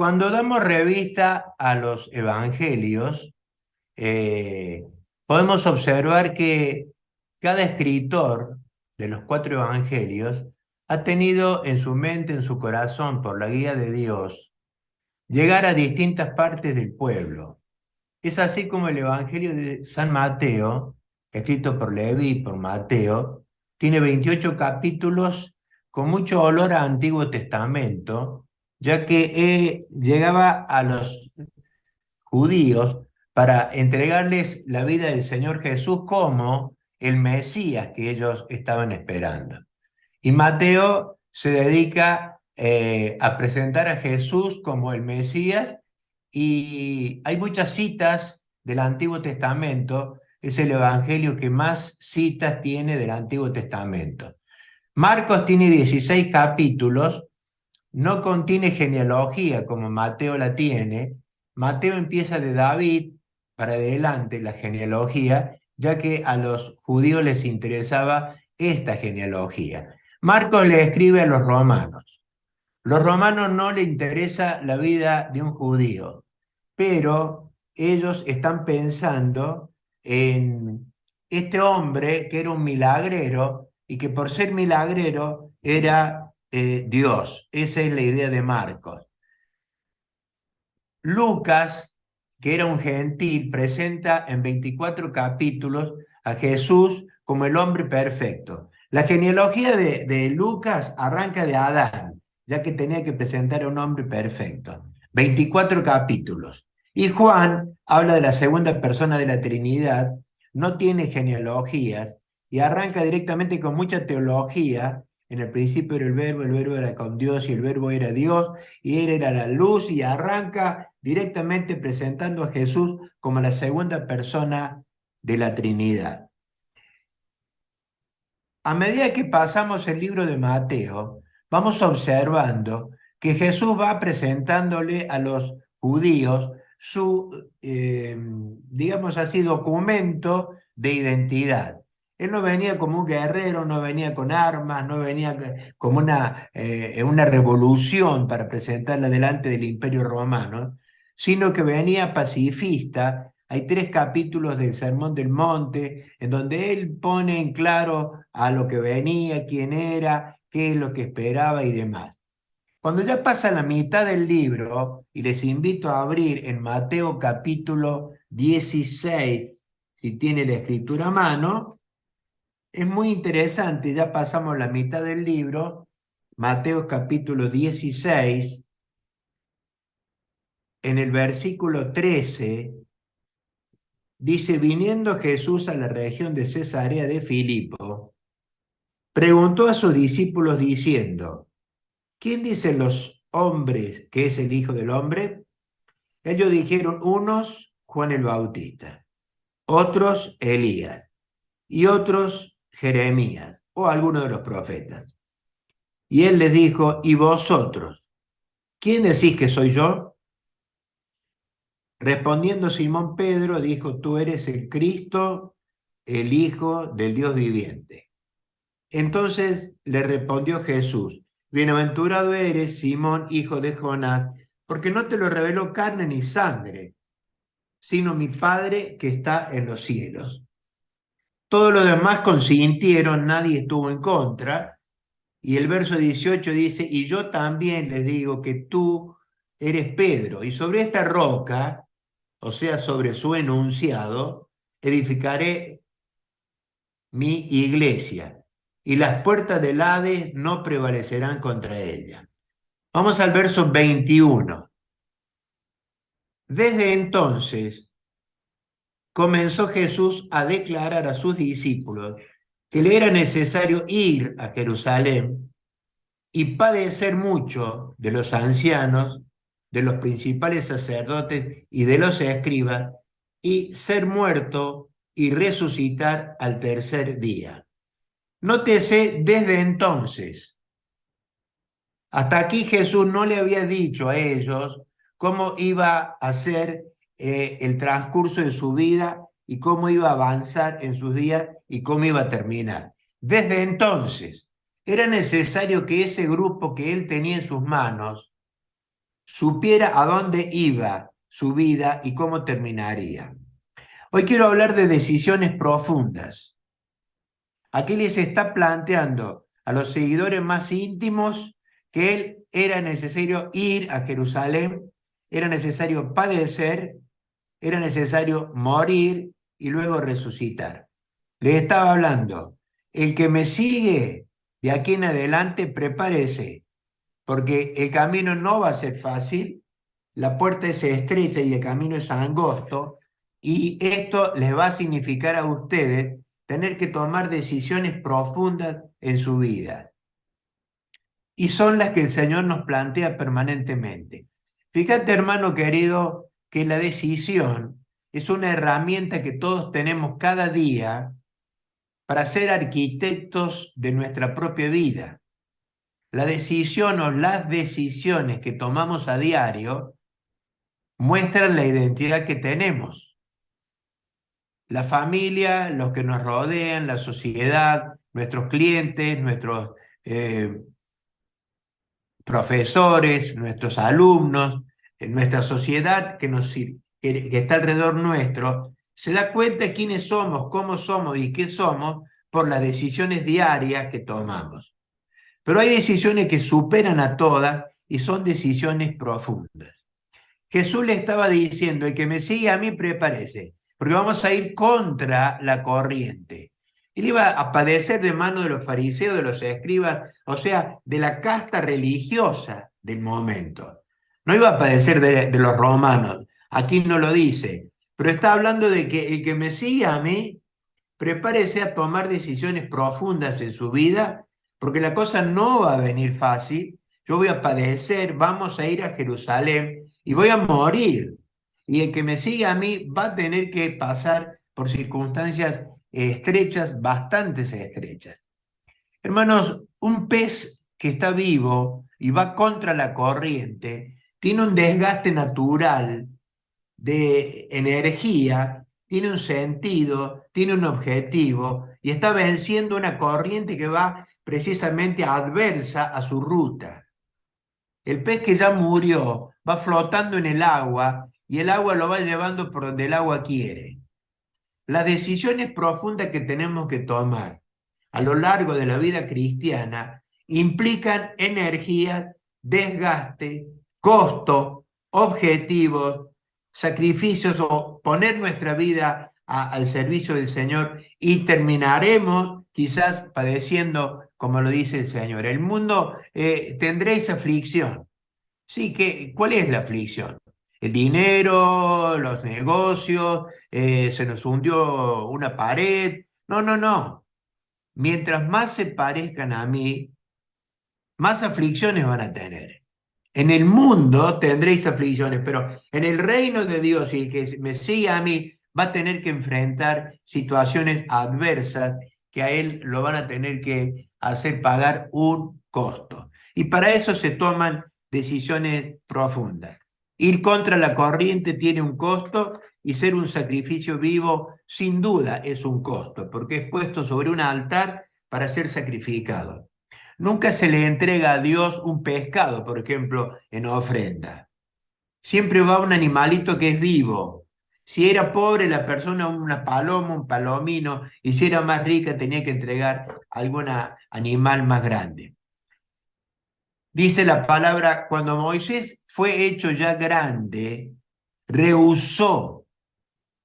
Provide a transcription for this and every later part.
Cuando damos revista a los evangelios, eh, podemos observar que cada escritor de los cuatro evangelios ha tenido en su mente, en su corazón, por la guía de Dios, llegar a distintas partes del pueblo. Es así como el Evangelio de San Mateo, escrito por Leví y por Mateo, tiene 28 capítulos con mucho olor a Antiguo Testamento, ya que llegaba a los judíos para entregarles la vida del Señor Jesús como el Mesías que ellos estaban esperando. Y Mateo se dedica a presentar a Jesús como el Mesías y hay muchas citas del Antiguo Testamento. Es el evangelio que más citas tiene del Antiguo Testamento. Marcos tiene 16 capítulos, no contiene genealogía como Mateo la tiene. Mateo empieza de David para adelante la genealogía, ya que a los judíos les interesaba esta genealogía. Marcos le escribe a los romanos. Los romanos no le interesa la vida de un judío, pero ellos están pensando en este hombre que era un milagrero y que por ser milagrero era Dios. Esa es la idea de Marcos. Lucas, que era un gentil, presenta en 24 capítulos a Jesús como el hombre perfecto. La genealogía de Lucas arranca de Adán, ya que tenía que presentar a un hombre perfecto. 24 capítulos. Y Juan habla de la segunda persona de la Trinidad, no tiene genealogías y arranca directamente con mucha teología. En el principio era el verbo era con Dios y el verbo era Dios y él era la luz y arranca directamente presentando a Jesús como la segunda persona de la Trinidad. A medida que pasamos el libro de Mateo, vamos observando que Jesús va presentándole a los judíos su, digamos así, documento de identidad. Él no venía como un guerrero, no venía con armas, no venía como una revolución para presentarla delante del Imperio Romano, sino que venía pacifista. Hay 3 capítulos del Sermón del Monte en donde él pone en claro a lo que venía, quién era, qué es lo que esperaba y demás. Cuando ya pasa la mitad del libro, y les invito a abrir en Mateo capítulo 16, si tiene la escritura a mano, es muy interesante, ya pasamos la mitad del libro, Mateo capítulo 16, en el versículo 13, dice, viniendo Jesús a la región de Cesarea de Filipo, preguntó a sus discípulos diciendo, ¿quién dicen los hombres que es el Hijo del Hombre? Ellos dijeron, unos Juan el Bautista, otros Elías y otros Jeremías o alguno de los profetas. Y él les dijo, ¿y vosotros? ¿Quién decís que soy yo? Respondiendo Simón Pedro, dijo, tú eres el Cristo, el Hijo del Dios viviente. Entonces le respondió Jesús, bienaventurado eres, Simón, hijo de Jonás, porque no te lo reveló carne ni sangre, sino mi Padre que está en los cielos. Todos los demás consintieron, nadie estuvo en contra. Y el verso 18 dice, y yo también les digo que tú eres Pedro, y sobre esta roca, o sea, sobre su enunciado, edificaré mi iglesia, y las puertas del Hades no prevalecerán contra ella. Vamos al verso 21. Desde entonces comenzó Jesús a declarar a sus discípulos que le era necesario ir a Jerusalén y padecer mucho de los ancianos, de los principales sacerdotes y de los escribas, y ser muerto y resucitar al tercer día. Nótese desde entonces. Hasta aquí Jesús no le había dicho a ellos cómo iba a ser el transcurso de su vida y cómo iba a avanzar en sus días y cómo iba a terminar. Desde entonces era necesario que ese grupo que él tenía en sus manos supiera a dónde iba su vida y cómo terminaría. Hoy quiero hablar de decisiones profundas. Aquí les está planteando a los seguidores más íntimos que él era necesario ir a Jerusalén, era necesario padecer, era necesario morir y luego resucitar. Les estaba hablando, el que me sigue de aquí en adelante, prepárese, porque el camino no va a ser fácil, la puerta es estrecha y el camino es angosto, y esto les va a significar a ustedes tener que tomar decisiones profundas en su vida. Y son las que el Señor nos plantea permanentemente. Fíjate, hermano querido, que la decisión es una herramienta que todos tenemos cada día para ser arquitectos de nuestra propia vida. La decisión o las decisiones que tomamos a diario muestran la identidad que tenemos. La familia, los que nos rodean, la sociedad, nuestros clientes, nuestros profesores, nuestros alumnos, nuestra sociedad que está alrededor nuestro, se da cuenta de quiénes somos, cómo somos y qué somos por las decisiones diarias que tomamos. Pero hay decisiones que superan a todas y son decisiones profundas. Jesús le estaba diciendo, el que me sigue a mí, prepárese, porque vamos a ir contra la corriente. Él iba a padecer de mano de los fariseos, de los escribas, o sea, de la casta religiosa del momento. No iba a padecer de los romanos, aquí no lo dice, pero está hablando de que el que me sigue a mí, prepárese a tomar decisiones profundas en su vida, porque la cosa no va a venir fácil. Yo voy a padecer, vamos a ir a Jerusalén y voy a morir. Y el que me siga a mí va a tener que pasar por circunstancias estrechas, bastante estrechas. Hermanos, un pez que está vivo y va contra la corriente tiene un desgaste natural de energía, tiene un sentido, tiene un objetivo y está venciendo una corriente que va precisamente adversa a su ruta. El pez que ya murió va flotando en el agua y el agua lo va llevando por donde el agua quiere. Las decisiones profundas que tenemos que tomar a lo largo de la vida cristiana implican energía, desgaste, costo, objetivos, sacrificios o poner nuestra vida al servicio del Señor y terminaremos quizás padeciendo como lo dice el Señor. El mundo tendréis aflicción. Sí, ¿cuál es la aflicción? El dinero, los negocios, se nos hundió una pared. No, no, no. Mientras más se parezcan a mí, más aflicciones van a tener. En el mundo tendréis aflicciones, pero en el reino de Dios y el que me siga a mí va a tener que enfrentar situaciones adversas que a él lo van a tener que hacer pagar un costo. Y para eso se toman decisiones profundas. Ir contra la corriente tiene un costo y ser un sacrificio vivo sin duda es un costo, porque es puesto sobre un altar para ser sacrificado. Nunca se le entrega a Dios un pescado, por ejemplo, en ofrenda. Siempre va un animalito que es vivo. Si era pobre la persona, una paloma, un palomino, y si era más rica tenía que entregar algún animal más grande. Dice la palabra, cuando Moisés fue hecho ya grande, rehusó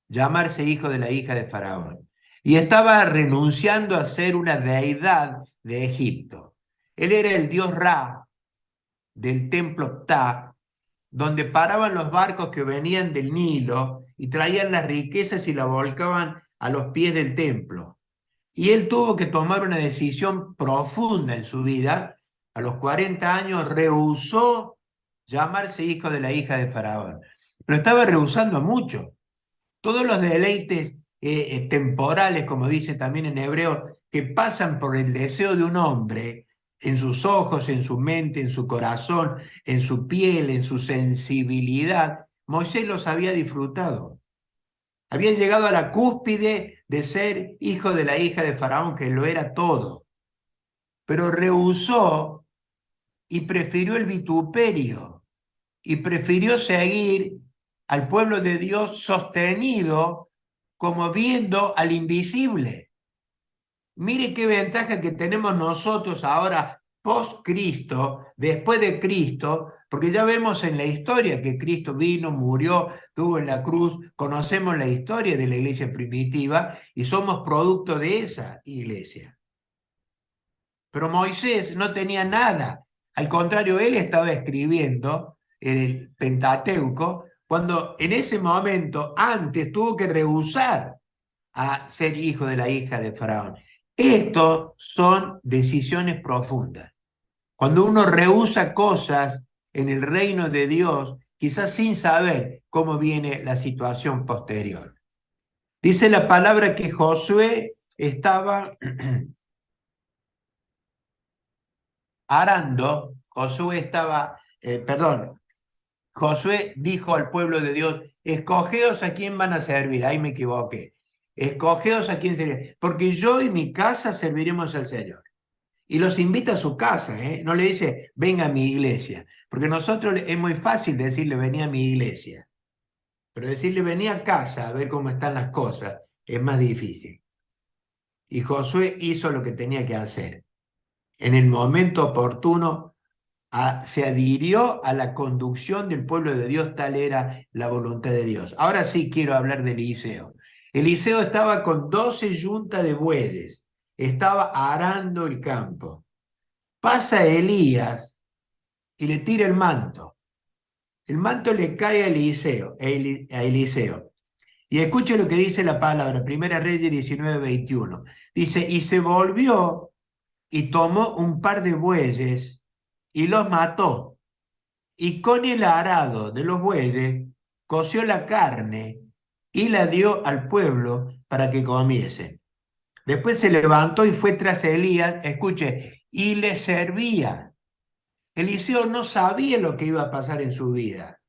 llamarse hijo de la hija de Faraón y estaba renunciando a ser una deidad de Egipto. Él era el dios Ra del templo Ptah, donde paraban los barcos que venían del Nilo y traían las riquezas y la volcaban a los pies del templo. Y él tuvo que tomar una decisión profunda en su vida. A los 40 años rehusó llamarse hijo de la hija de Faraón. Lo estaba rehusando mucho. Todos los deleites temporales, como dice también en hebreo, que pasan por el deseo de un hombre, en sus ojos, en su mente, en su corazón, en su piel, en su sensibilidad, Moisés los había disfrutado. Había llegado a la cúspide de ser hijo de la hija de Faraón, que lo era todo. Pero rehusó y prefirió el vituperio y prefirió seguir al pueblo de Dios sostenido como viendo al invisible. Mire qué ventaja que tenemos nosotros ahora post-Cristo, después de Cristo, porque ya vemos en la historia que Cristo vino, murió, estuvo en la cruz, conocemos la historia de la iglesia primitiva y somos producto de esa iglesia. Pero Moisés no tenía nada, al contrario, él estaba escribiendo el Pentateuco, cuando en ese momento antes tuvo que rehusar a ser hijo de la hija de Faraón. Estos son decisiones profundas. Cuando uno rehúsa cosas en el reino de Dios, quizás sin saber cómo viene la situación posterior. Dice la palabra que Josué estaba arando, Josué dijo al pueblo de Dios, escogeos a quién van a servir. Ahí me equivoqué. Escogeos a quién servir, porque yo y mi casa serviremos al Señor. Y los invita a su casa, ¿eh? No le dice, venga a mi iglesia, porque nosotros es muy fácil decirle, vení a mi iglesia, pero decirle, vení a casa a ver cómo están las cosas, es más difícil. Y Josué hizo lo que tenía que hacer. En el momento oportuno, se adhirió a la conducción del pueblo de Dios, tal era la voluntad de Dios. Ahora sí quiero hablar de Eliseo. Eliseo estaba con 12 yuntas de bueyes, estaba arando el campo. Pasa Elías y le tira el manto. El manto le cae a Eliseo. Y escuche lo que dice la palabra, Primera Reyes 19:21. Dice, y se volvió y tomó un par de bueyes y los mató. Y con el arado de los bueyes coció la carne y la dio al pueblo para que comiesen. Después se levantó y fue tras Elías, escuche, y le servía. Eliseo no sabía lo que iba a pasar en su vida.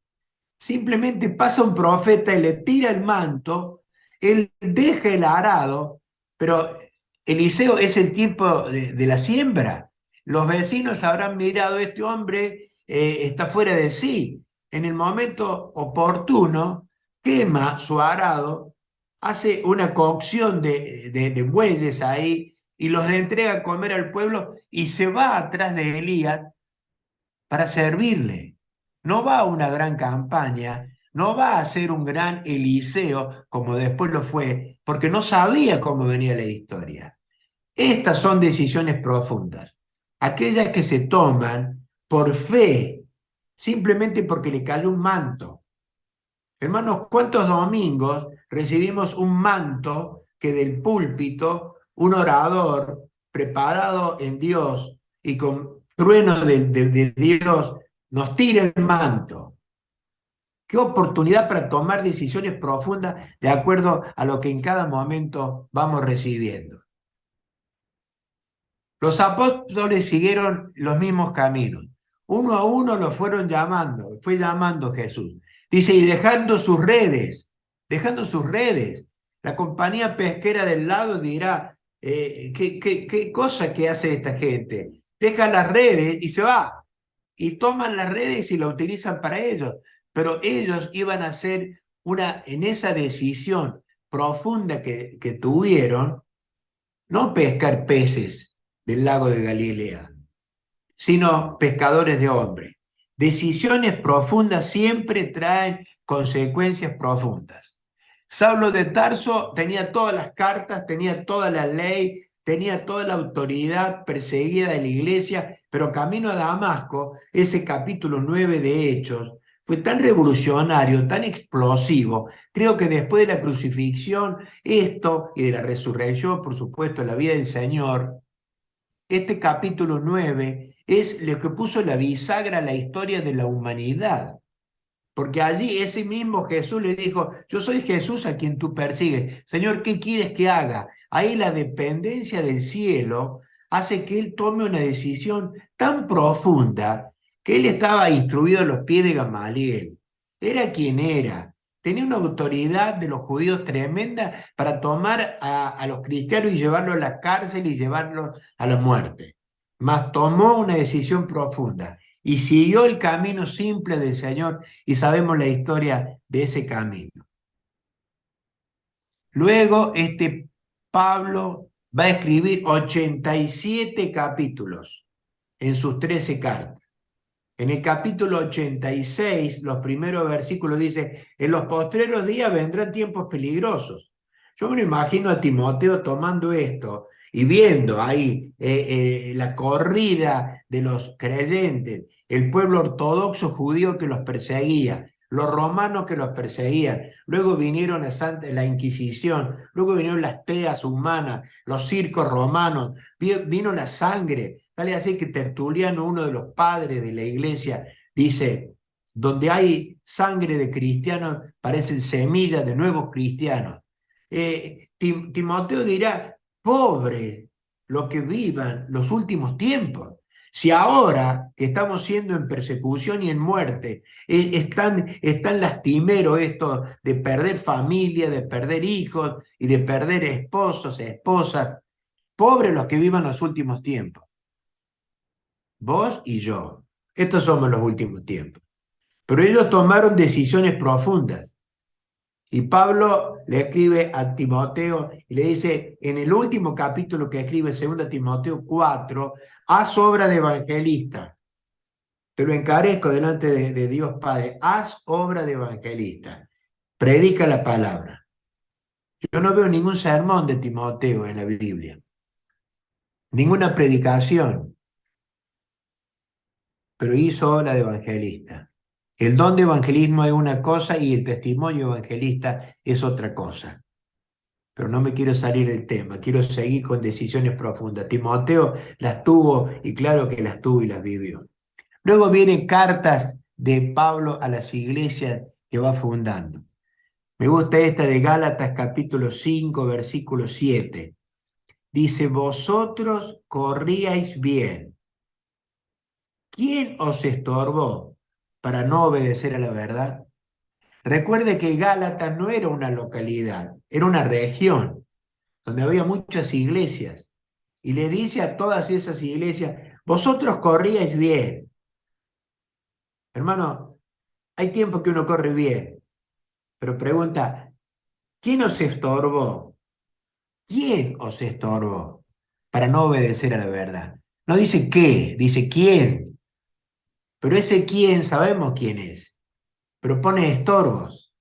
Simplemente pasa un profeta y le tira el manto, él deja el arado, pero Eliseo es el tiempo de la siembra. Los vecinos habrán mirado, este hombre está fuera de sí. En el momento oportuno, quema su arado, hace una cocción de bueyes ahí y los entrega a comer al pueblo y se va atrás de Elías para servirle. No va a una gran campaña, no va a ser un gran Eliseo como después lo fue, porque no sabía cómo venía la historia. Estas son decisiones profundas, aquellas que se toman por fe, simplemente porque le cayó un manto. Hermanos, ¿cuántos domingos recibimos un manto que del púlpito un orador preparado en Dios y con trueno de Dios nos tira el manto? Qué oportunidad para tomar decisiones profundas de acuerdo a lo que en cada momento vamos recibiendo. Los apóstoles siguieron los mismos caminos. Uno a uno los fueron llamando, fue llamando Jesús. Dice, y dejando sus redes, la compañía pesquera del lado dirá, ¿qué cosa que hace esta gente? Deja las redes y se va. Y toman las redes y la utilizan para ellos. Pero ellos iban a hacer en esa decisión profunda que tuvieron, no pescar peces del lago de Galilea, sino pescadores de hombres. Decisiones profundas siempre traen consecuencias profundas. Saulo de Tarso tenía todas las cartas, tenía toda la ley, tenía toda la autoridad perseguida de la iglesia, pero camino a Damasco, ese capítulo 9 de Hechos, fue tan revolucionario, tan explosivo. Creo que después de la crucifixión, esto y de la resurrección, por supuesto, la vida del Señor, este capítulo 9 es lo que puso la bisagra a la historia de la humanidad. Porque allí ese mismo Jesús le dijo, yo soy Jesús a quien tú persigues. Señor, ¿qué quieres que haga? Ahí la dependencia del cielo hace que él tome una decisión tan profunda que él estaba instruido a los pies de Gamaliel. Era quien era. Tenía una autoridad de los judíos tremenda para tomar a los cristianos y llevarlos a la cárcel y llevarlos a la muerte. Mas tomó una decisión profunda. y siguió el camino simple del Señor y sabemos la historia de ese camino. Luego, Pablo va a escribir 87 capítulos en sus 13 cartas. En el capítulo 86, los primeros versículos dice, en los postreros días vendrán tiempos peligrosos. Yo me lo imagino a Timoteo tomando esto y viendo ahí la corrida de los creyentes, el pueblo ortodoxo judío que los perseguía, los romanos que los perseguían, luego vinieron la Inquisición, luego vinieron las teas humanas, los circos romanos, vino la sangre. Vale así que Tertuliano, uno de los padres de la iglesia, dice, donde hay sangre de cristianos, parecen semillas de nuevos cristianos. Timoteo dirá, pobre lo que vivan los últimos tiempos. Si ahora que estamos siendo en persecución y en muerte, están lastimeros esto de perder familia, de perder hijos y de perder esposos, esposas, pobres los que vivan los últimos tiempos. Vos y yo. Estos somos los últimos tiempos. Pero ellos tomaron decisiones profundas. Y Pablo le escribe a Timoteo y le dice, en el último capítulo que escribe, 2 Timoteo 4, haz obra de evangelista. Te lo encarezco delante de Dios Padre. Haz obra de evangelista. Predica la palabra. Yo no veo ningún sermón de Timoteo en la Biblia. Ninguna predicación. Pero hizo obra de evangelista. El don de evangelismo es una cosa y el testimonio evangelista es otra cosa. Pero no me quiero salir del tema, quiero seguir con decisiones profundas. Timoteo las tuvo y claro que las tuvo y las vivió. Luego vienen cartas de Pablo a las iglesias que va fundando. Me gusta esta de Gálatas capítulo 5, versículo 7. Dice, vosotros corríais bien. ¿Quién os estorbó para no obedecer a la verdad? Recuerde que Gálatas no era una localidad, era una región donde había muchas iglesias. Y le dice a todas esas iglesias, vosotros corríais bien. Hermano, hay tiempo que uno corre bien, pero pregunta, ¿quién os estorbó? ¿Quién os estorbó para no obedecer a la verdad? No dice qué, dice quién. Pero ese quién sabemos quién es, pero pone estorbos.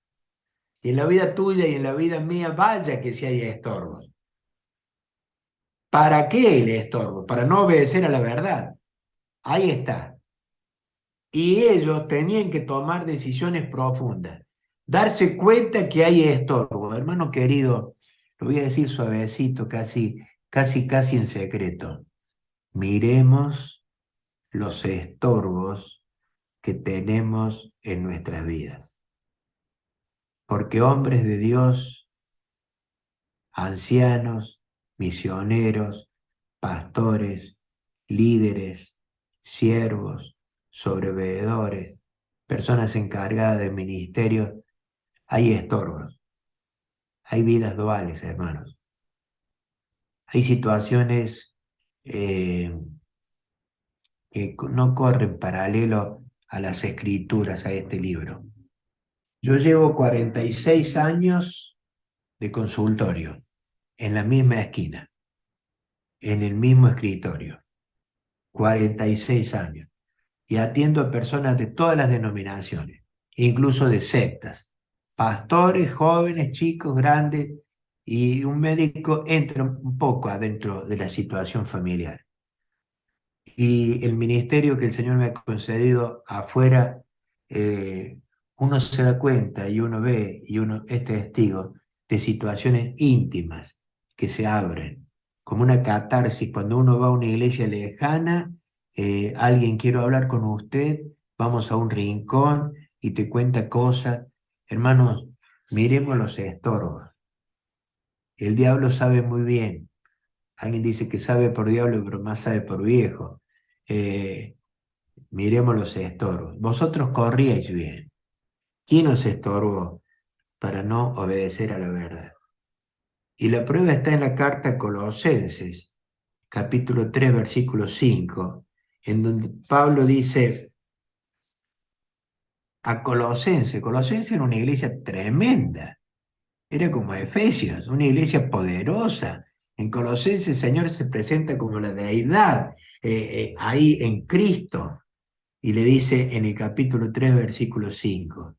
Y en la vida tuya y en la vida mía, vaya que si hay estorbos. ¿Para qué el estorbo? Para no obedecer a la verdad. Ahí está. Y ellos tenían que tomar decisiones profundas. Darse cuenta que hay estorbo. Hermano querido, lo voy a decir suavecito, casi en secreto. Miremos los estorbos que tenemos en nuestras vidas. Porque hombres de Dios, ancianos, misioneros, pastores, líderes, siervos, sobreveedores, personas encargadas de ministerios, hay estorbos, hay vidas duales, hermanos. Hay situaciones que no corren paralelo a las escrituras, a este libro. Yo llevo 46 años de consultorio en la misma esquina, en el mismo escritorio, 46 años. Y atiendo a personas de todas las denominaciones, incluso de sectas, pastores, jóvenes, chicos, grandes, y un médico entra un poco adentro de la situación familiar. Y el ministerio que el Señor me ha concedido afuera, uno se da cuenta y uno ve y uno es testigo de situaciones íntimas que se abren, como una catarsis cuando uno va a una iglesia lejana, alguien quiero hablar con usted, vamos a un rincón y te cuenta cosas. Hermanos, miremos los estorbos. El diablo sabe muy bien. Alguien dice que sabe por diablo, pero más sabe por viejo. Eh, Miremos los estorbos. Vosotros corríais bien. ¿Quién os estorbó para no obedecer a la verdad? Y la prueba está en la carta a Colosenses, capítulo 3, versículo 5, en donde Pablo dice, a Colosense. Colosense era una iglesia tremenda. Era como Efesios, una iglesia poderosa. En Colosenses el Señor se presenta como la deidad ahí en Cristo. Y le dice en el capítulo 3, versículo 5,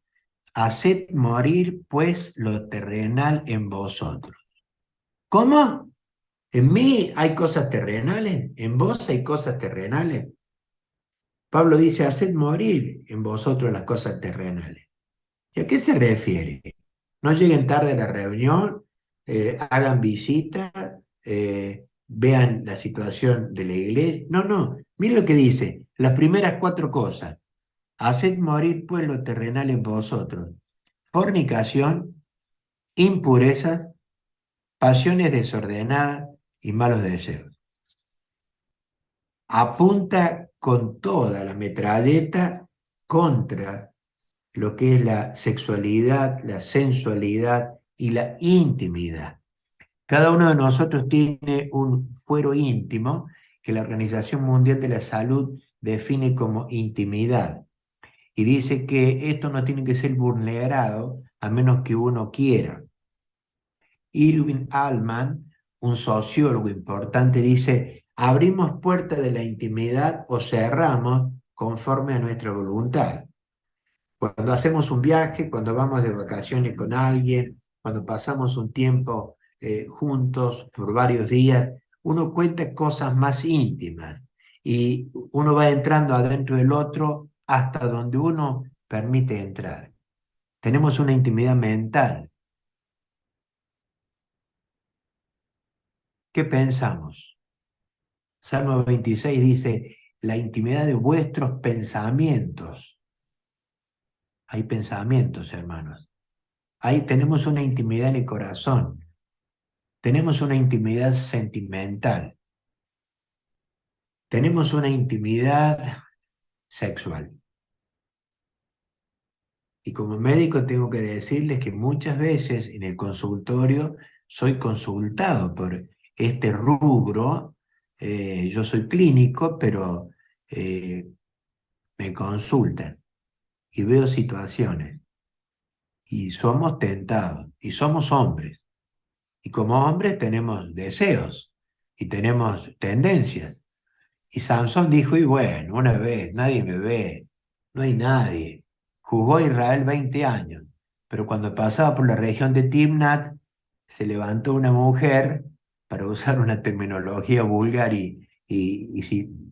haced morir pues lo terrenal en vosotros. ¿Cómo? ¿En mí hay cosas terrenales? ¿En vos hay cosas terrenales? Pablo dice, haced morir en vosotros las cosas terrenales. ¿Y a qué se refiere? No lleguen tarde a la reunión, hagan visita, vean la situación de la iglesia. No, no. Miren lo que dice. Las primeras cuatro cosas. Haced morir pues lo terrenal en vosotros. Fornicación, impurezas, pasiones desordenadas y malos deseos. Apunta con toda la metralleta contra lo que es la sexualidad, la sensualidad y la intimidad. Cada uno de nosotros tiene un fuero íntimo que la Organización Mundial de la Salud define como intimidad y dice que esto no tiene que ser vulnerado a menos que uno quiera. Irving Allman, un sociólogo importante, dice, abrimos puertas de la intimidad o cerramos conforme a nuestra voluntad. Cuando hacemos un viaje, cuando vamos de vacaciones con alguien, cuando pasamos un tiempo juntos por varios días, uno cuenta cosas más íntimas y uno va entrando adentro del otro hasta donde uno permite entrar. Tenemos una intimidad mental. ¿Qué pensamos? Salmo 26 dice, la intimidad de vuestros pensamientos. Hay pensamientos, hermanos. Ahí tenemos una intimidad en el corazón. Tenemos una intimidad sentimental, tenemos una intimidad sexual. Y como médico tengo que decirles que muchas veces en el consultorio soy consultado por este rubro. Yo soy clínico, pero me consultan y veo situaciones y somos tentados y somos hombres. Y como hombres tenemos deseos y tenemos tendencias. Y Sansón dijo, y bueno, una vez, nadie me ve, no hay nadie. Jugó Israel 20 años, pero cuando pasaba por la región de Timnat, se levantó una mujer, para usar una terminología vulgar de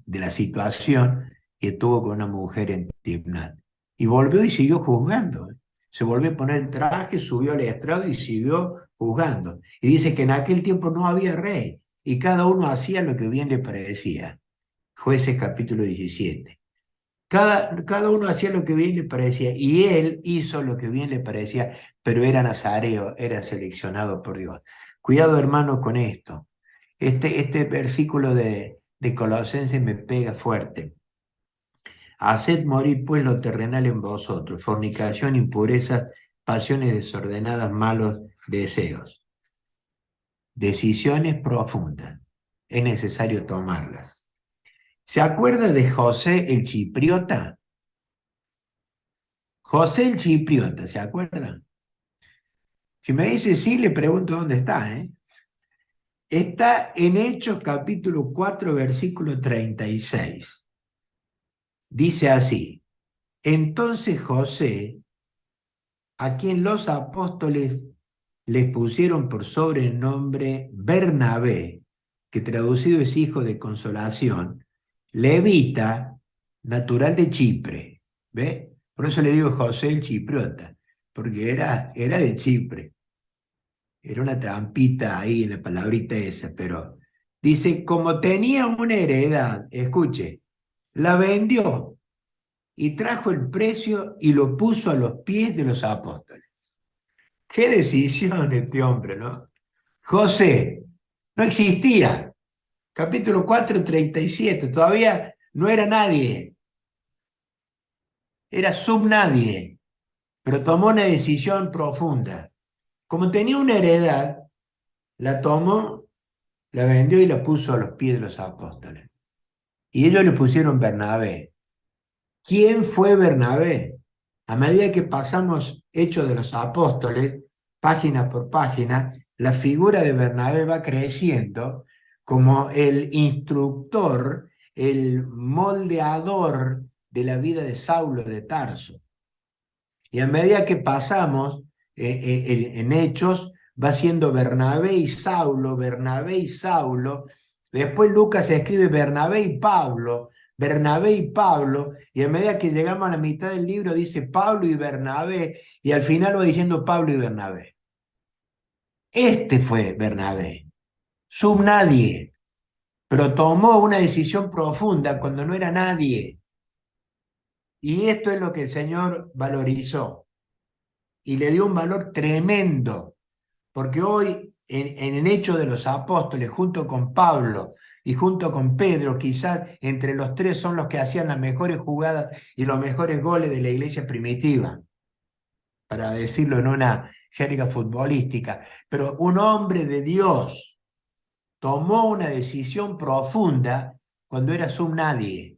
la situación, y estuvo con una mujer en Timnat. Y volvió y siguió juzgando. Se volvió a poner el traje, subió al estrado y siguió juzgando. Y dice que en aquel tiempo no había rey, y cada uno hacía lo que bien le parecía. Jueces capítulo 17. Cada uno hacía lo que bien le parecía y él hizo lo que bien le parecía, pero era nazareo, era seleccionado por Dios. Cuidado, hermano, con esto. Este versículo de Colosenses me pega fuerte. Haced morir pues lo terrenal en vosotros, fornicación, impurezas, pasiones desordenadas, malos deseos. Decisiones profundas. Es necesario tomarlas. ¿Se acuerda de José el Chipriota? José el Chipriota, ¿se acuerda? Si me dice sí, le pregunto dónde está, ¿eh? Está en Hechos capítulo 4, versículo 36. Dice así, entonces José, a quien los apóstoles les pusieron por sobrenombre Bernabé, que traducido es hijo de consolación, levita, natural de Chipre, ¿ve? Por eso le digo José el Chipriota, porque era de Chipre. Era una trampita ahí en la palabrita esa, pero dice, como tenía una heredad, escuche, la vendió y trajo el precio y lo puso a los pies de los apóstoles. Qué decisión este hombre, ¿no? José, no existía. Capítulo 4, 37, todavía no era nadie, era subnadie, pero tomó una decisión profunda. Como tenía una heredad, la tomó, la vendió y la puso a los pies de los apóstoles. Y ellos le pusieron Bernabé. ¿Quién fue Bernabé? A medida que pasamos Hechos de los Apóstoles, página por página, la figura de Bernabé va creciendo como el instructor, el moldeador de la vida de Saulo de Tarso. Y a medida que pasamos en Hechos, va siendo Bernabé y Saulo, Bernabé y Saulo. Después Lucas escribe Bernabé y Pablo, y a medida que llegamos a la mitad del libro dice Pablo y Bernabé, y al final va diciendo Pablo y Bernabé. Este fue Bernabé, sub nadie, pero tomó una decisión profunda cuando no era nadie. Y esto es lo que el Señor valorizó y le dio un valor tremendo, porque hoy en el hecho de los apóstoles, junto con Pablo y junto con Pedro, quizás entre los tres son los que hacían las mejores jugadas y los mejores goles de la iglesia primitiva, para decirlo en una jerga futbolística. Pero un hombre de Dios tomó una decisión profunda cuando eras un nadie.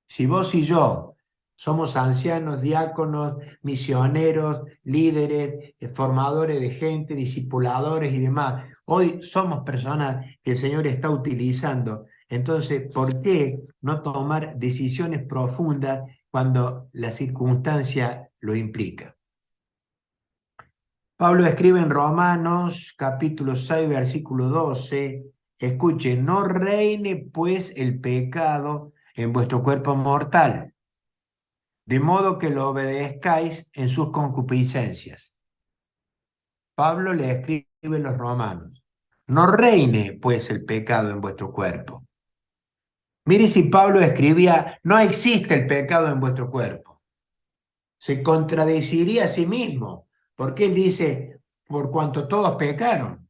Si vos y yo somos ancianos, diáconos, misioneros, líderes, formadores de gente, discipuladores y demás, hoy somos personas que el Señor está utilizando. Entonces, ¿por qué no tomar decisiones profundas cuando la circunstancia lo implica? Pablo escribe en Romanos capítulo 6, versículo 12, escuchen, no reine pues el pecado en vuestro cuerpo mortal, de modo que lo obedezcáis en sus concupiscencias. Pablo le escribe a los romanos, no reine pues el pecado en vuestro cuerpo. Mire si Pablo escribía, no existe el pecado en vuestro cuerpo. Se contradeciría a sí mismo, porque él dice, por cuanto todos pecaron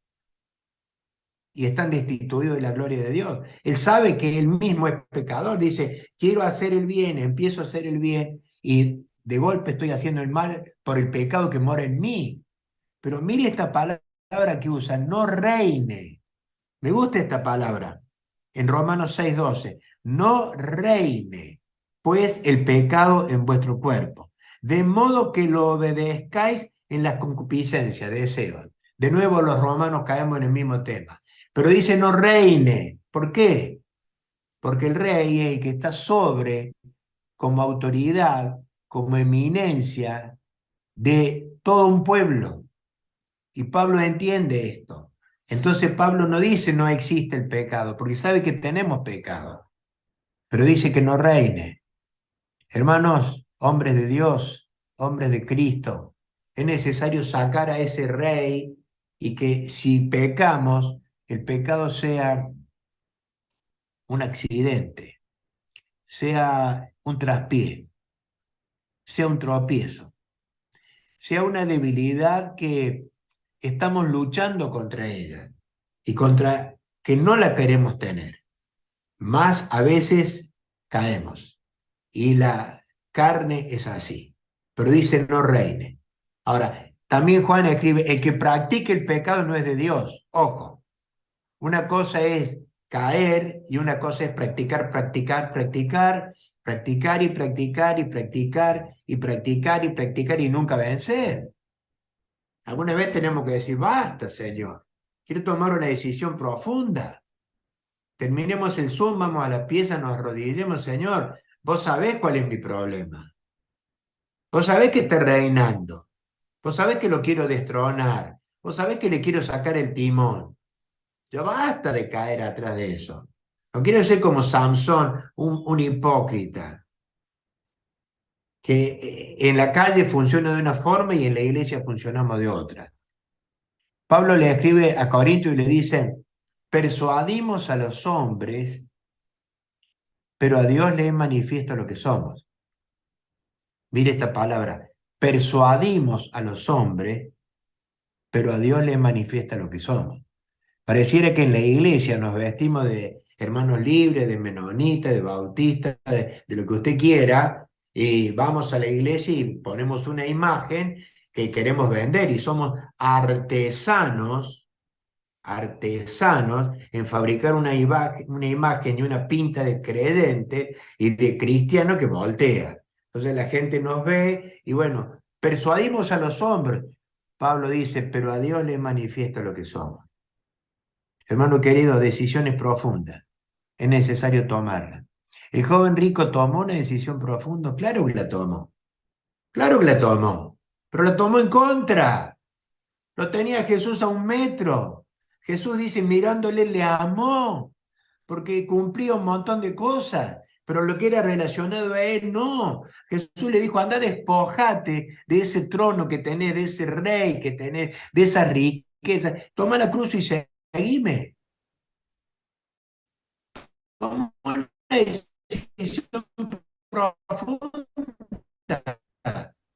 y están destituidos de la gloria de Dios. Él sabe que él mismo es pecador, dice, quiero hacer el bien, empiezo a hacer el bien y de golpe estoy haciendo el mal por el pecado que mora en mí. Pero mire esta palabra que usa, no reine. Me gusta esta palabra. En Romanos 6:12, no reine, pues el pecado en vuestro cuerpo, de modo que lo obedezcáis en las concupiscencias, deseos. De nuevo los romanos caemos en el mismo tema. Pero dice no reine. ¿Por qué? Porque el rey es el que está sobre, como autoridad, como eminencia de todo un pueblo. Y Pablo entiende esto. Entonces Pablo no dice no existe el pecado, porque sabe que tenemos pecado, pero dice que no reine. Hermanos, hombres de Dios, hombres de Cristo, es necesario sacar a ese rey y que si pecamos, el pecado sea un accidente, sea un traspié, sea un tropiezo, sea una debilidad que estamos luchando contra ella y contra que no la queremos tener. Más a veces caemos y la carne es así. Pero dice no reine. Ahora, también Juan escribe, el que practique el pecado no es de Dios. Ojo, una cosa es caer y una cosa es practicar, practicar, practicar, practicar y practicar y practicar y practicar y practicar y nunca vencer. Alguna vez tenemos que decir, basta, Señor, quiero tomar una decisión profunda. Terminemos el Zoom, vamos a la pieza, nos arrodillemos, Señor. Vos sabés cuál es mi problema. Vos sabés que está reinando. Vos sabés que lo quiero destronar. Vos sabés que le quiero sacar el timón. Ya basta de caer atrás de eso. No quiero ser como Samson, un hipócrita, que en la calle funciona de una forma y en la iglesia funcionamos de otra. Pablo le escribe a Corinto y le dice, persuadimos a los hombres, pero a Dios le es manifiesto lo que somos. Mire esta palabra, persuadimos a los hombres, pero a Dios le manifiesta lo que somos. Pareciera que en la iglesia nos vestimos de hermanos libres, de menonitas, de bautistas, de lo que usted quiera, y vamos a la iglesia y ponemos una imagen que queremos vender y somos artesanos en fabricar una imagen y una pinta de creyente y de cristiano que voltea. Entonces la gente nos ve y bueno, persuadimos a los hombres. Pablo dice, pero a Dios le manifiesto lo que somos. Hermano querido, decisiones profundas. Es necesario tomarlas. El joven rico tomó una decisión profunda, claro que la tomó. Claro que la tomó, pero la tomó en contra. Lo tenía Jesús a 1 metro. Jesús dice, mirándole, le amó, porque cumplía un montón de cosas, pero lo que era relacionado a él, no. Jesús le dijo, anda, despojate de ese trono que tenés, de ese rey que tenés, de esa riqueza. Toma la cruz y seguime. Toma una decisión profunda,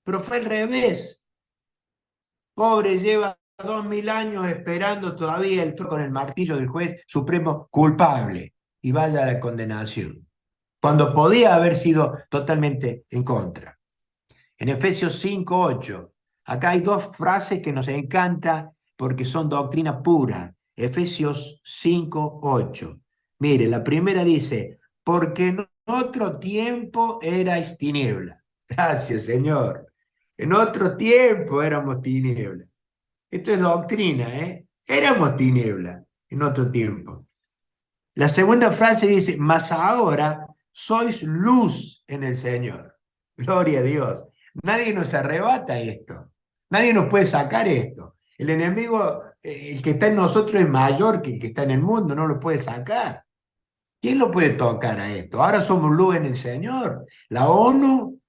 pero fue al revés. Pobre, lleva 2000 años esperando todavía con el martillo del juez supremo culpable y vaya a la condenación, cuando podía haber sido totalmente en contra. En Efesios 5:8, acá hay dos frases que nos encanta porque son doctrina pura. Efesios 5:8. Mire, la primera dice, porque en otro tiempo erais tinieblas. Gracias, Señor. En otro tiempo éramos tinieblas. Esto es doctrina, ¿eh? Éramos tinieblas en otro tiempo. La segunda frase dice, mas ahora sois luz en el Señor. Gloria a Dios. Nadie nos arrebata esto. Nadie nos puede sacar esto. El enemigo, el que está en nosotros es mayor que el que está en el mundo, no lo puede sacar. ¿Quién lo puede tocar a esto? Ahora somos luz en el Señor. La ONU,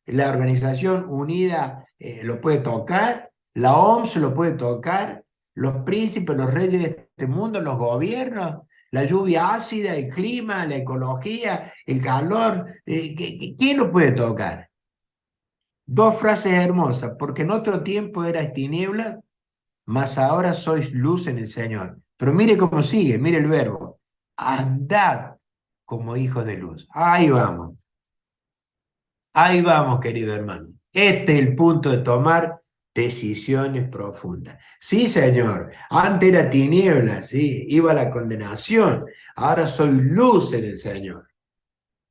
la Organización Unida, lo puede tocar. La OMS lo puede tocar. Los príncipes, los reyes de este mundo, los gobiernos, la lluvia ácida, el clima, la ecología, el calor. ¿Quién lo puede tocar? Dos frases hermosas. Porque en otro tiempo eras tinieblas, mas ahora sois luz en el Señor. Pero mire cómo sigue, mire el verbo. Andad como hijos de luz. Ahí vamos, querido hermano. Este es el punto de tomar decisiones profundas. Sí, Señor, antes era tinieblas, sí, iba a la condenación. Ahora soy luz en el Señor.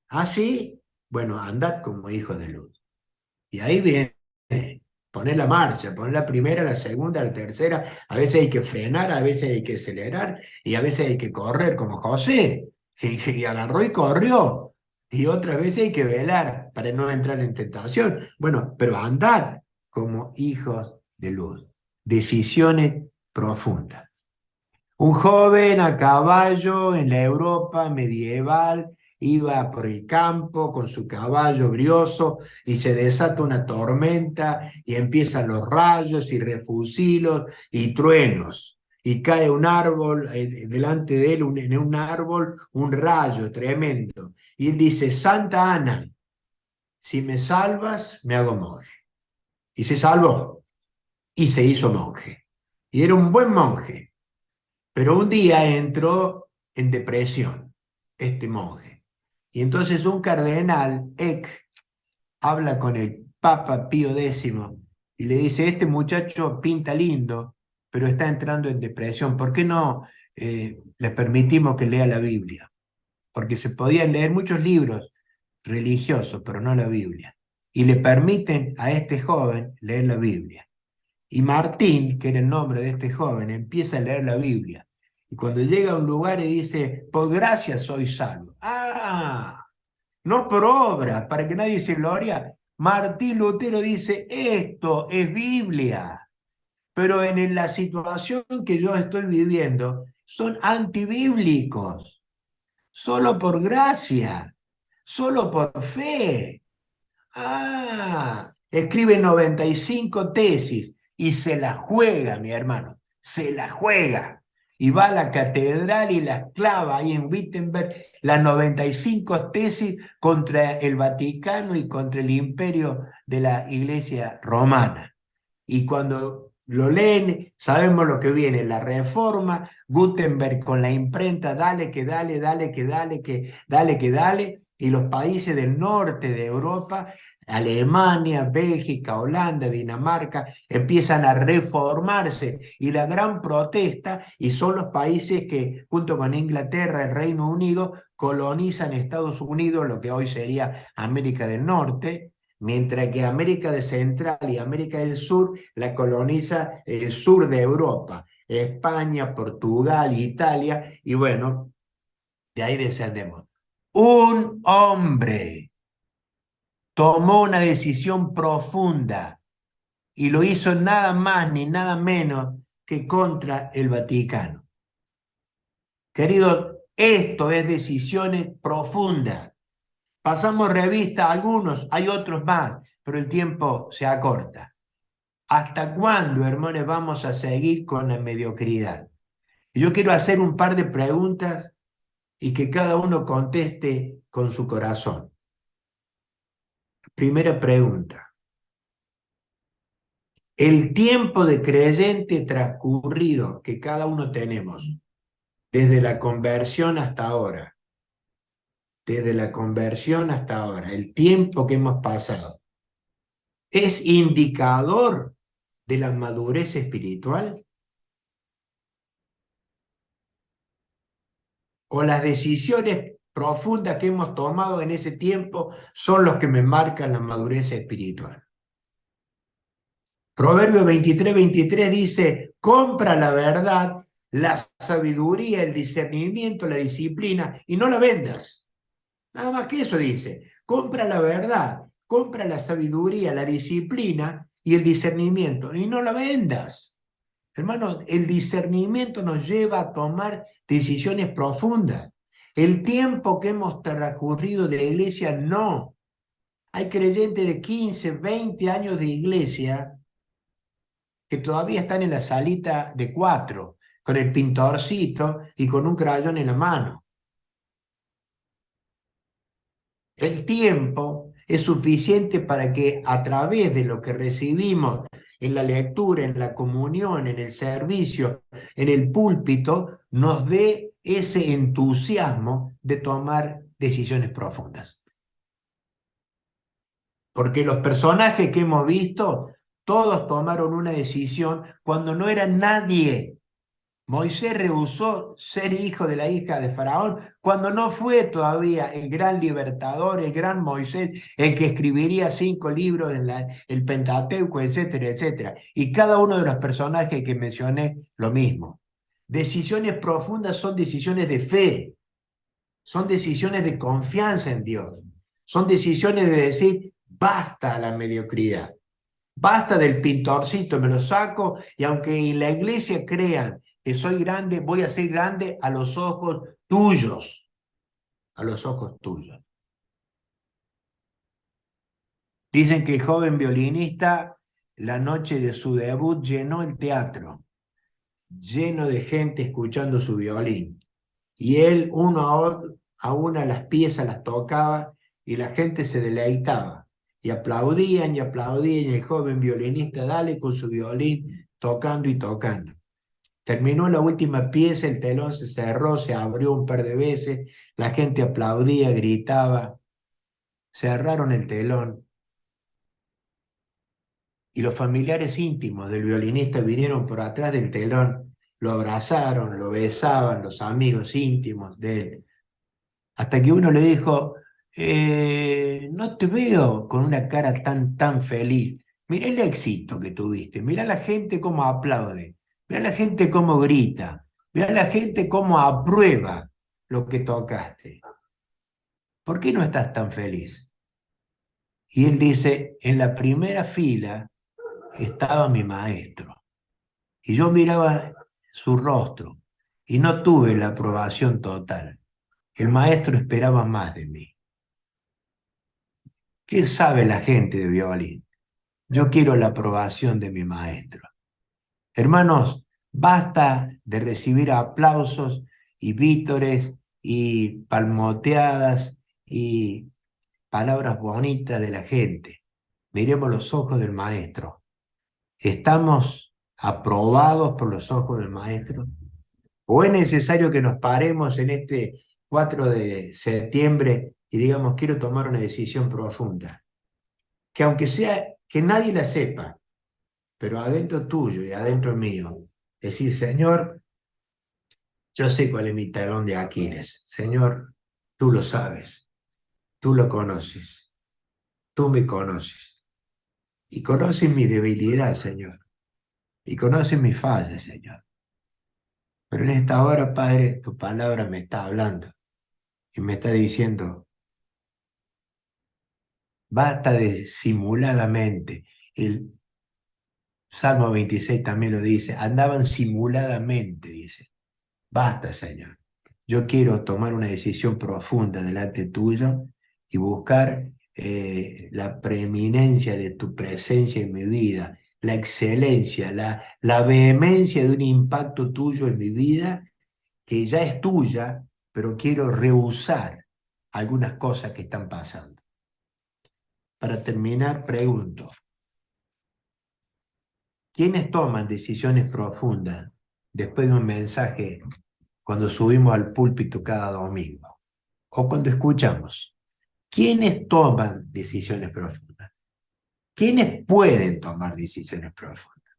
¿Ah, sí? Bueno, andad como hijos de luz. Y ahí viene, poner la marcha, poner la primera, la segunda, la tercera. A veces hay que frenar, a veces hay que acelerar y a veces hay que correr, como José, y agarró y corrió. Y otras veces hay que velar para no entrar en tentación. Bueno, pero andar como hijos de luz. Decisiones profundas. Un joven a caballo en la Europa medieval iba por el campo con su caballo brioso y se desata una tormenta y empiezan los rayos y refusilos y truenos. Y cae un árbol, delante de él, en un árbol, un rayo tremendo. Y él dice, Santa Ana, si me salvas, me hago monje. Y se salvó y se hizo monje. Y era un buen monje. Pero un día entró en depresión este monje. Y entonces un cardenal, Eck, habla con el Papa Pío X y le dice, este muchacho pinta lindo, pero está entrando en depresión. ¿Por qué no le permitimos que lea la Biblia? Porque se podían leer muchos libros religiosos, pero no la Biblia. Y le permiten a este joven leer la Biblia. Y Martín, que era el nombre de este joven, empieza a leer la Biblia. Y cuando llega a un lugar y dice, por gracia soy salvo. Ah, no por obra, para que nadie se gloria. Martín Lutero dice, esto es Biblia. Pero en la situación que yo estoy viviendo, son antibíblicos. Solo por gracia, solo por fe. Ah, escribe 95 tesis y se la juega, mi hermano, se la juega. Y va a la catedral y la clava ahí en Wittenberg, las 95 tesis contra el Vaticano y contra el imperio de la Iglesia romana. Y cuando lo leen, sabemos lo que viene, la reforma, Gutenberg con la imprenta, dale que dale, dale que dale, que dale que dale, y los países del norte de Europa, Alemania, Bélgica, Holanda, Dinamarca, empiezan a reformarse y la gran protesta, y son los países que junto con Inglaterra, el Reino Unido, colonizan Estados Unidos, lo que hoy sería América del Norte, mientras que América de Central y América del Sur la coloniza el sur de Europa, España, Portugal, Italia, y bueno, de ahí descendemos. Un hombre tomó una decisión profunda y lo hizo nada más ni nada menos que contra el Vaticano. Queridos, esto es decisiones profundas. Pasamos revista a algunos, hay otros más, pero el tiempo se acorta. ¿Hasta cuándo, hermanos, vamos a seguir con la mediocridad? Y yo quiero hacer un par de preguntas y que cada uno conteste con su corazón. Primera pregunta. El tiempo de creyente transcurrido que cada uno tenemos, desde la conversión hasta ahora, el tiempo que hemos pasado, ¿es indicador de la madurez espiritual? ¿O las decisiones profundas que hemos tomado en ese tiempo son los que me marcan la madurez espiritual? Proverbio 23 dice, compra la verdad, la sabiduría, el discernimiento, la disciplina y no la vendas. Nada más que eso dice, compra la verdad, compra la sabiduría, la disciplina y el discernimiento y no la vendas. Hermano, el discernimiento nos lleva a tomar decisiones profundas. El tiempo que hemos transcurrido de la iglesia, no. Hay creyentes de 15, 20 años de iglesia que todavía están en la salita de 4, con el pintorcito y con un crayón en la mano. El tiempo es suficiente para que a través de lo que recibimos en la lectura, en la comunión, en el servicio, en el púlpito, nos dé ese entusiasmo de tomar decisiones profundas. Porque los personajes que hemos visto, todos tomaron una decisión cuando no era nadie. Moisés rehusó ser hijo de la hija de Faraón cuando no fue todavía el gran libertador, el gran Moisés, el que escribiría 5 libros en el Pentateuco, etcétera, etcétera. Y cada uno de los personajes que mencioné, lo mismo. Decisiones profundas son decisiones de fe, son decisiones de confianza en Dios, son decisiones de decir, basta a la mediocridad. Basta del pintorcito, me lo saco y aunque en la iglesia crean que soy grande, voy a ser grande a los ojos tuyos, a los ojos tuyos. Dicen que el joven violinista, la noche de su debut, llenó el teatro, lleno de gente escuchando su violín. Y él, a una, las piezas las tocaba y la gente se deleitaba. Y aplaudían y aplaudían y el joven violinista, dale con su violín, tocando y tocando. Terminó la última pieza, el telón se cerró, se abrió un par de veces, la gente aplaudía, gritaba, cerraron el telón y los familiares íntimos del violinista vinieron por atrás del telón, lo abrazaron, lo besaban, los amigos íntimos de él, hasta que uno le dijo, no te veo con una cara tan feliz, mirá el éxito que tuviste, mirá la gente cómo aplaude, mirá la gente cómo grita, mirá la gente cómo aprueba lo que tocaste. ¿Por qué no estás tan feliz? Y él dice, en la primera fila estaba mi maestro. Y yo miraba su rostro y no tuve la aprobación total. El maestro esperaba más de mí. ¿Qué sabe la gente de violín? Yo quiero la aprobación de mi maestro. Hermanos, basta de recibir aplausos y vítores y palmoteadas y palabras bonitas de la gente. Miremos los ojos del maestro. ¿Estamos aprobados por los ojos del maestro? ¿O es necesario que nos paremos en este 4 de septiembre y digamos, quiero tomar una decisión profunda? Que aunque sea que nadie la sepa, pero adentro tuyo y adentro mío, decir, Señor, yo sé cuál es mi talón de Aquiles. Señor, tú lo sabes, tú lo conoces. tú me conoces. Y conoces mi debilidad, Señor. Y conoces mis fallas, Señor. Pero en esta hora, Padre, tu palabra me está hablando y me está diciendo, basta de simuladamente. El Salmo 26 también lo dice, andaban simuladamente, dice. Basta, Señor. Yo quiero tomar una decisión profunda delante tuyo y buscar la preeminencia de tu presencia en mi vida, la excelencia, la vehemencia de un impacto tuyo en mi vida que ya es tuya, pero quiero rehusar algunas cosas que están pasando. Para terminar, pregunto, ¿quiénes toman decisiones profundas después de un mensaje cuando subimos al púlpito cada domingo? O cuando escuchamos, ¿quiénes toman decisiones profundas? ¿Quiénes pueden tomar decisiones profundas?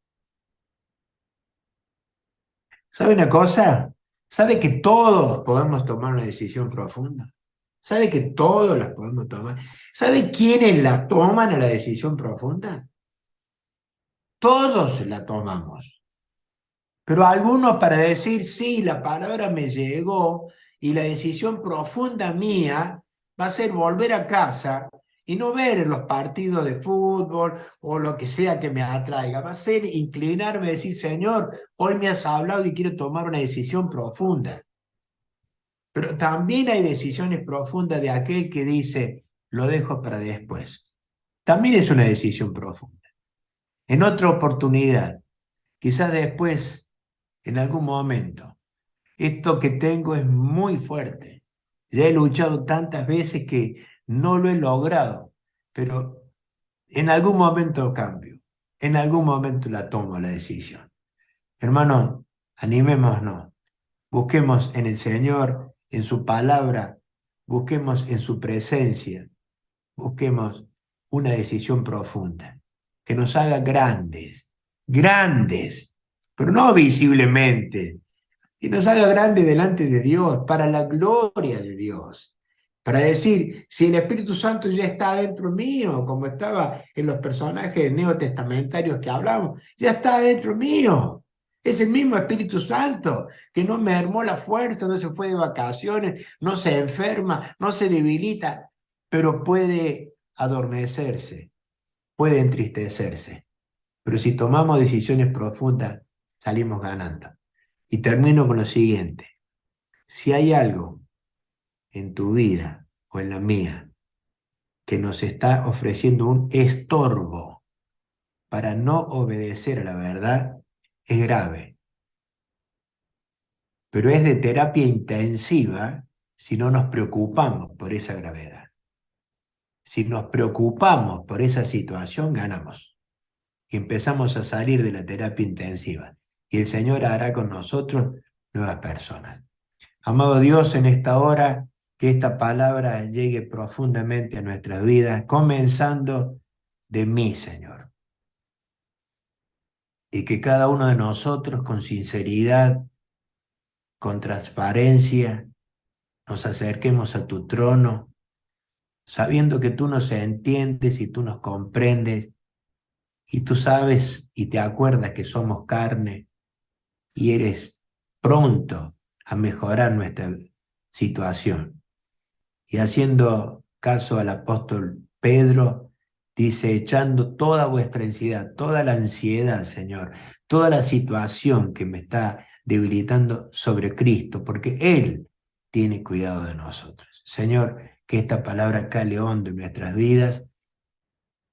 ¿Sabe una cosa? ¿Sabe que todos podemos tomar una decisión profunda? ¿Sabe que todos las podemos tomar? ¿Sabe quiénes la toman a la decisión profunda? Todos la tomamos. Pero algunos para decir, sí, la palabra me llegó y la decisión profunda mía va a ser volver a casa y no ver los partidos de fútbol o lo que sea que me atraiga. Va a ser inclinarme y decir, Señor, hoy me has hablado y quiero tomar una decisión profunda. Pero también hay decisiones profundas de aquel que dice, lo dejo para después. También es una decisión profunda. En otra oportunidad, quizás después, en algún momento, esto que tengo es muy fuerte. Ya he luchado tantas veces que no lo he logrado, pero en algún momento cambio, en algún momento la tomo la decisión. Hermano, animémonos, busquemos en el Señor, en su palabra, busquemos en su presencia, busquemos una decisión profunda, que nos haga grandes, grandes, pero no visiblemente, y nos haga grande delante de Dios, para la gloria de Dios. Para decir, si el Espíritu Santo ya está dentro mío, como estaba en los personajes neotestamentarios que hablamos, ya está dentro mío. Es el mismo Espíritu Santo que no me mermó la fuerza, no se fue de vacaciones, no se enferma, no se debilita, pero puede adormecerse, puede entristecerse. Pero si tomamos decisiones profundas, salimos ganando. Y termino con lo siguiente. Si hay algo en tu vida o en la mía que nos está ofreciendo un estorbo para no obedecer a la verdad, es grave. Pero es de terapia intensiva si no nos preocupamos por esa gravedad. Si nos preocupamos por esa situación, ganamos. Y empezamos a salir de la terapia intensiva. Y el Señor hará con nosotros nuevas personas. Amado Dios, en esta hora, que esta palabra llegue profundamente a nuestras vidas, comenzando de mí, Señor. Y que cada uno de nosotros, con sinceridad, con transparencia, nos acerquemos a tu trono, sabiendo que tú nos entiendes y tú nos comprendes, y tú sabes y te acuerdas que somos carne, y eres pronto a mejorar nuestra situación. Y haciendo caso al apóstol Pedro, dice, echando toda vuestra ansiedad, toda la ansiedad, Señor, toda la situación que me está debilitando sobre Cristo, porque Él tiene cuidado de nosotros. Señor, que esta palabra cale hondo en nuestras vidas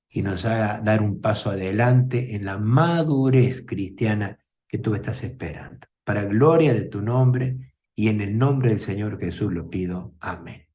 y nos haga dar un paso adelante en la madurez cristiana que tú estás esperando. Para gloria de tu nombre y en el nombre del Señor Jesús lo pido. Amén.